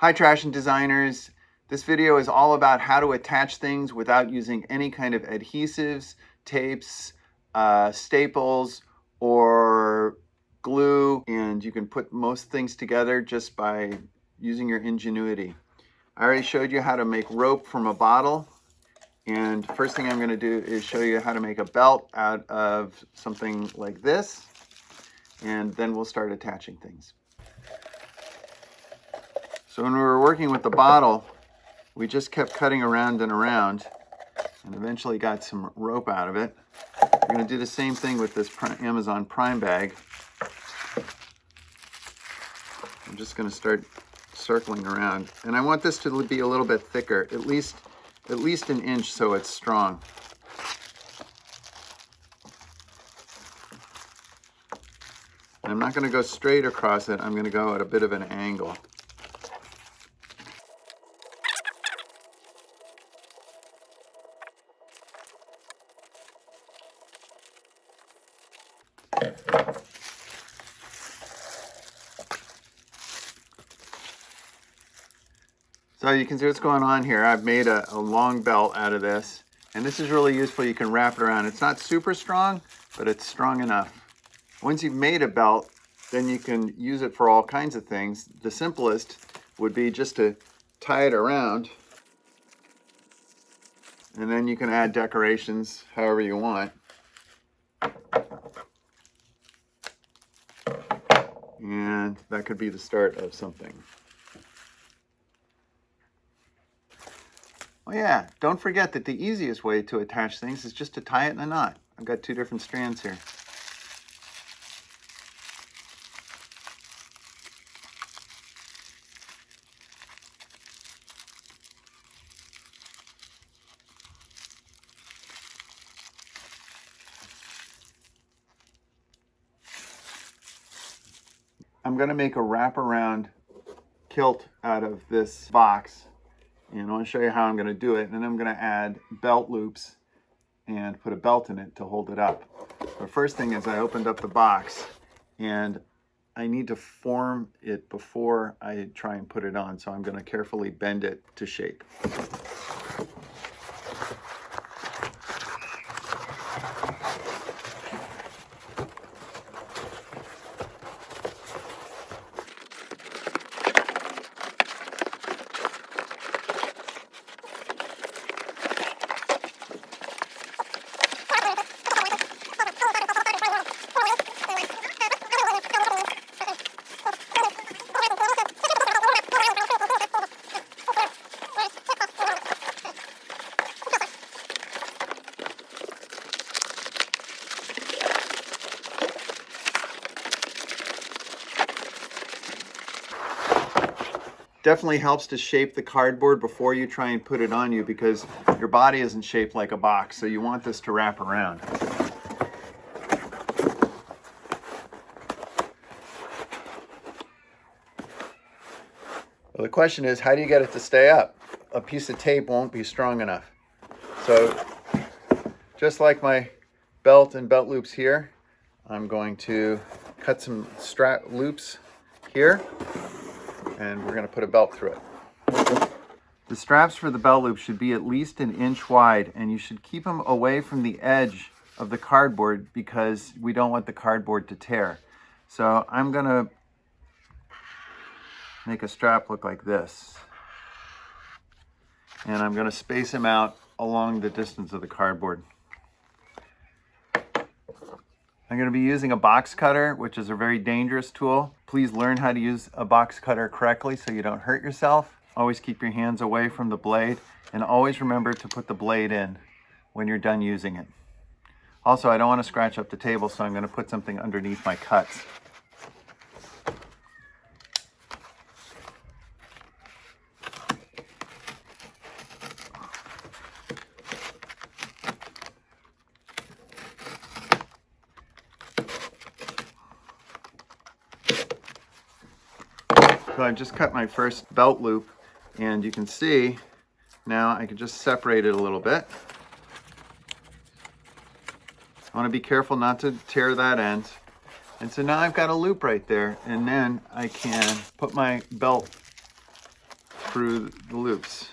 Hi Trashion designers. This video is all about how to attach things without using any kind of adhesives, tapes, staples, or glue. And you can put most things together just by using your ingenuity. I already showed you how to make rope from a bottle. And first thing I'm going to do is show you how to make a belt out of something like this. And then we'll start attaching things. So when we were working with the bottle, we just kept cutting around and around and eventually got some rope out of it. We're going to do the same thing with this Amazon Prime bag. I'm just going to start circling around. And I want this to be a little bit thicker, at least an inch, so it's strong. And I'm not going to go straight across it. I'm going to go at a bit of an angle. So you can see what's going on here. I've made a long belt out of this, and this is really useful. You can wrap it around. It's not super strong, but it's strong enough. Once you've made a belt, then you can use it for all kinds of things. The simplest would be just to tie it around, and then you can add decorations however you want. And that could be the start of something. Oh yeah, don't forget that the easiest way to attach things is just to tie it in a knot. I've got two different strands here. I'm going to make a wraparound kilt out of this box. And I want to show you how I'm going to do it. And then I'm going to add belt loops and put a belt in it to hold it up. The first thing is I opened up the box and I need to form it before I try and put it on. So I'm going to carefully bend it to shape. Definitely helps to shape the cardboard before you try and put it on you, because your body isn't shaped like a box, so you want this to wrap around. Well, the question is, how do you get it to stay up? A piece of tape won't be strong enough. So just like my belt and belt loops here, I'm going to cut some strap loops here, and we're going to put a belt through it. The straps for the belt loop should be at least an inch wide, and you should keep them away from the edge of the cardboard because we don't want the cardboard to tear. So I'm going to make a strap look like this. And I'm going to space them out along the distance of the cardboard. I'm going to be using a box cutter, which is a very dangerous tool. Please learn how to use a box cutter correctly so you don't hurt yourself. Always keep your hands away from the blade, and always remember to put the blade in when you're done using it. Also, I don't want to scratch up the table, so I'm going to put something underneath my cuts. So I just cut my first belt loop, and you can see now I can just separate it a little bit. I want to be careful not to tear that end. And so now I've got a loop right there, and then I can put my belt through the loops.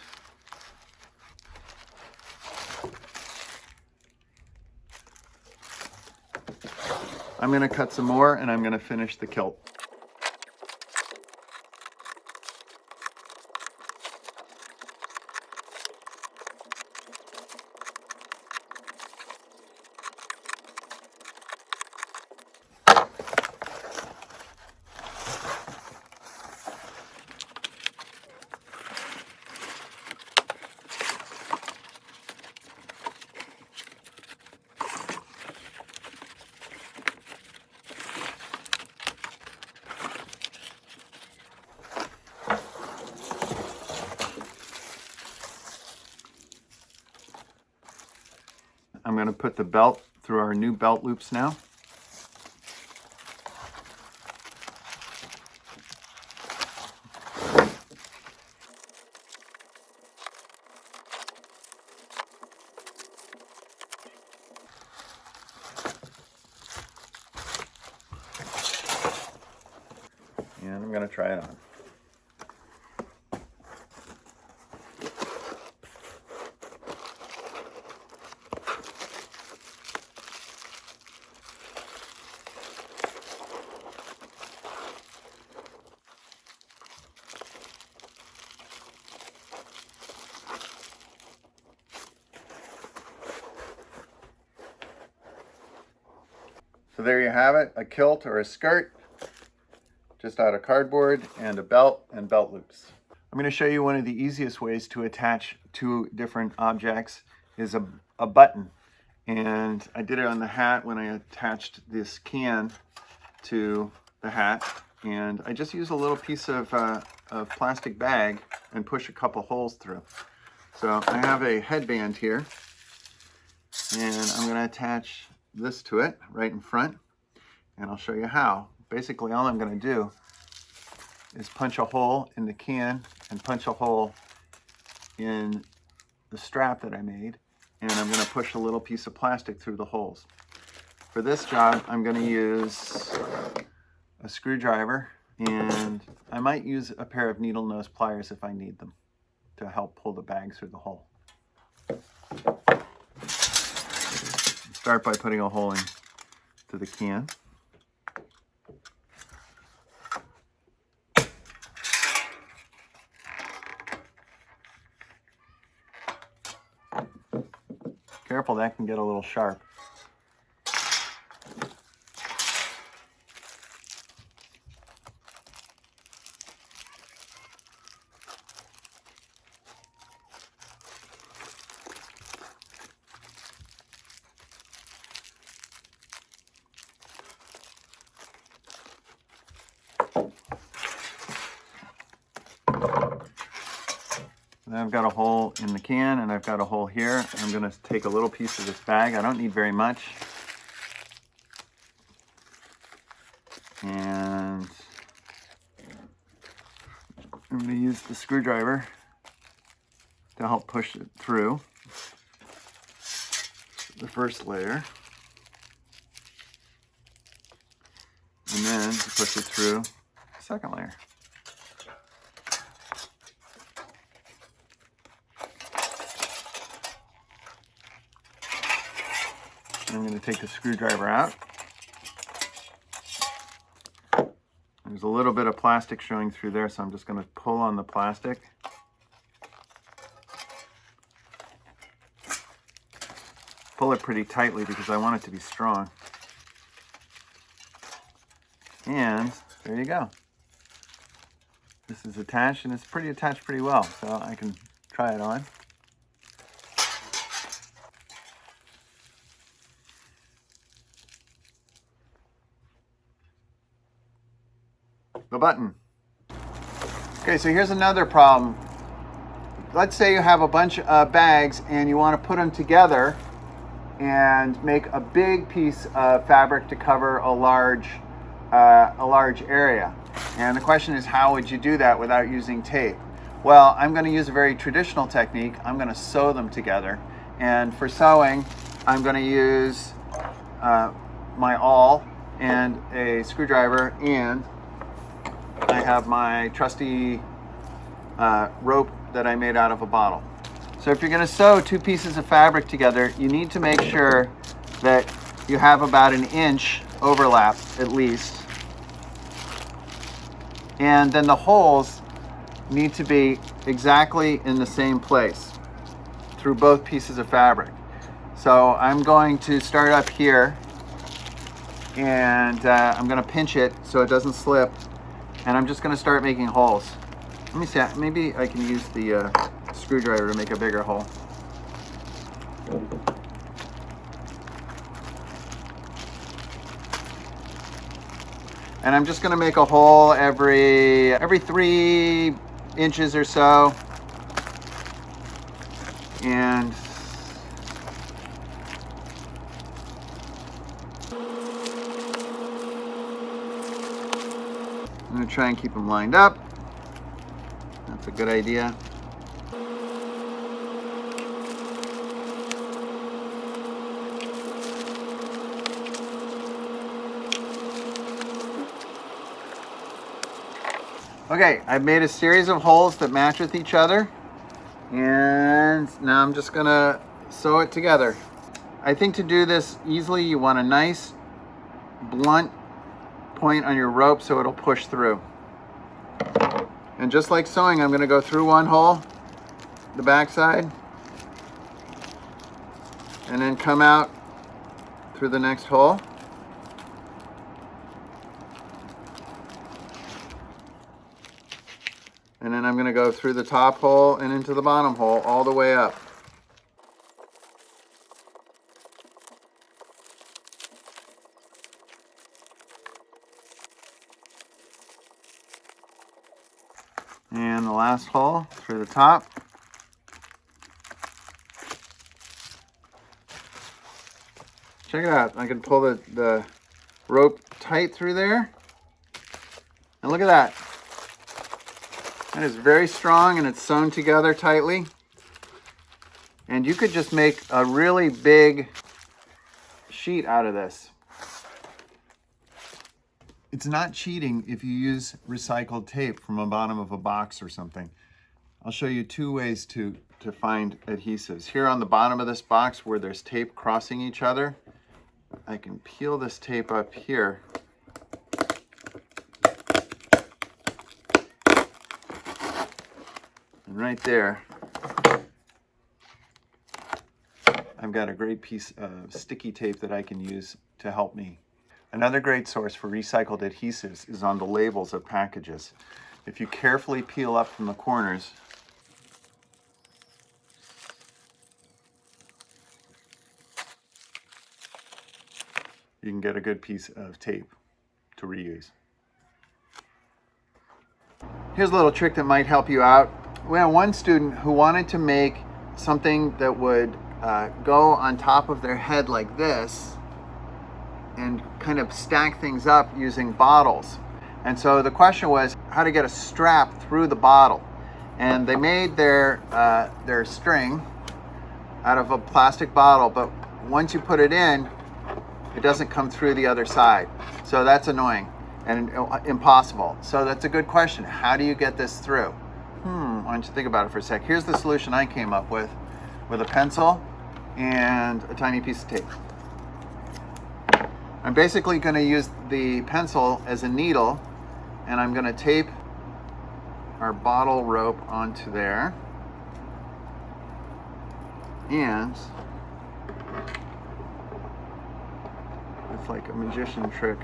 I'm going to cut some more and I'm going to finish the kilt. I'm going to put the belt through our new belt loops now. And I'm going to try it on. So there you have it, a kilt or a skirt, just out of cardboard, and a belt and belt loops. I'm going to show you one of the easiest ways to attach two different objects is a button. And I did it on the hat when I attached this can to the hat. And I just use a little piece of plastic bag and push a couple holes through. So I have a headband here, and I'm going to attach this to it right in front, and I'll show you how. Basically, all I'm going to do is punch a hole in the can and punch a hole in the strap that I made, and I'm going to push a little piece of plastic through the holes. For this job, I'm going to use a screwdriver, and I might use a pair of needle nose pliers if I need them to help pull the bag through the hole. Start by putting a hole into the can. Careful, that can get a little sharp. I've got a hole in the can and I've got a hole here. I'm going to take a little piece of this bag. I don't need very much. And I'm going to use the screwdriver to help push it through the first layer. And then to push it through the second layer. I'm going to take the screwdriver out. There's a little bit of plastic showing through there, so I'm just going to pull on the plastic. Pull it pretty tightly because I want it to be strong. And there you go. This is attached, and it's attached pretty well, so I can try it on. The button. Okay, so here's another problem. Let's say you have a bunch of bags and you want to put them together and make a big piece of fabric to cover a large area. And the question is, how would you do that without using tape? Well, I'm going to use a very traditional technique. I'm going to sew them together. And for sewing, I'm going to use my awl and a screwdriver, and I have my trusty rope that I made out of a bottle. So if you're going to sew two pieces of fabric together, you need to make sure that you have about an inch overlap at least. And then the holes need to be exactly in the same place through both pieces of fabric. So I'm going to start up here, and I'm going to pinch it so it doesn't slip, and I'm just going to start making holes. Let me see, maybe I can use the screwdriver to make a bigger hole. And I'm just going to make a hole every 3 inches or so. And I'm going to try and keep them lined up. That's a good idea. Okay, I've made a series of holes that match with each other, and now I'm just gonna sew it together. I think to do this easily, you want a nice blunt point on your rope so it'll push through. And just like sewing, I'm gonna go through one hole, the back side, and then come out through the next hole. And then I'm going to go through the top hole and into the bottom hole all the way up. And the last hole through the top. Check it out. I can pull the rope tight through there. And look at that. That is very strong, and it's sewn together tightly. And you could just make a really big sheet out of this. It's not cheating if you use recycled tape from the bottom of a box or something. I'll show you 2 ways to find adhesives. Here on the bottom of this box where there's tape crossing each other, I can peel this tape up here. And right there, I've got a great piece of sticky tape that I can use to help me. Another great source for recycled adhesives is on the labels of packages. If you carefully peel up from the corners, you can get a good piece of tape to reuse. Here's a little trick that might help you out. We had one student who wanted to make something that would go on top of their head like this and kind of stack things up using bottles. And so the question was how to get a strap through the bottle. And they made their string out of a plastic bottle, but once you put it in, it doesn't come through the other side. So that's annoying and impossible. So that's a good question. How do you get this through? Why don't you think about it for a sec. Here's the solution I came up with a pencil and a tiny piece of tape. I'm basically going to use the pencil as a needle, and I'm going to tape our bottle rope onto there. And it's like a magician trick.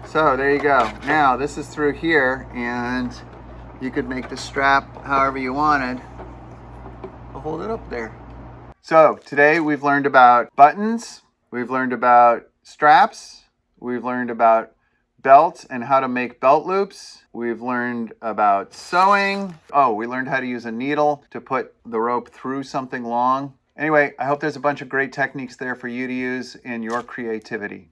So there you go. Now this is through here, and you could make the strap however you wanted. I'll hold it up there. So today we've learned about buttons, we've learned about straps, we've learned about belts and how to make belt loops. We've learned about sewing. Oh, we learned how to use a needle to put the rope through something long. Anyway, I hope there's a bunch of great techniques there for you to use in your creativity.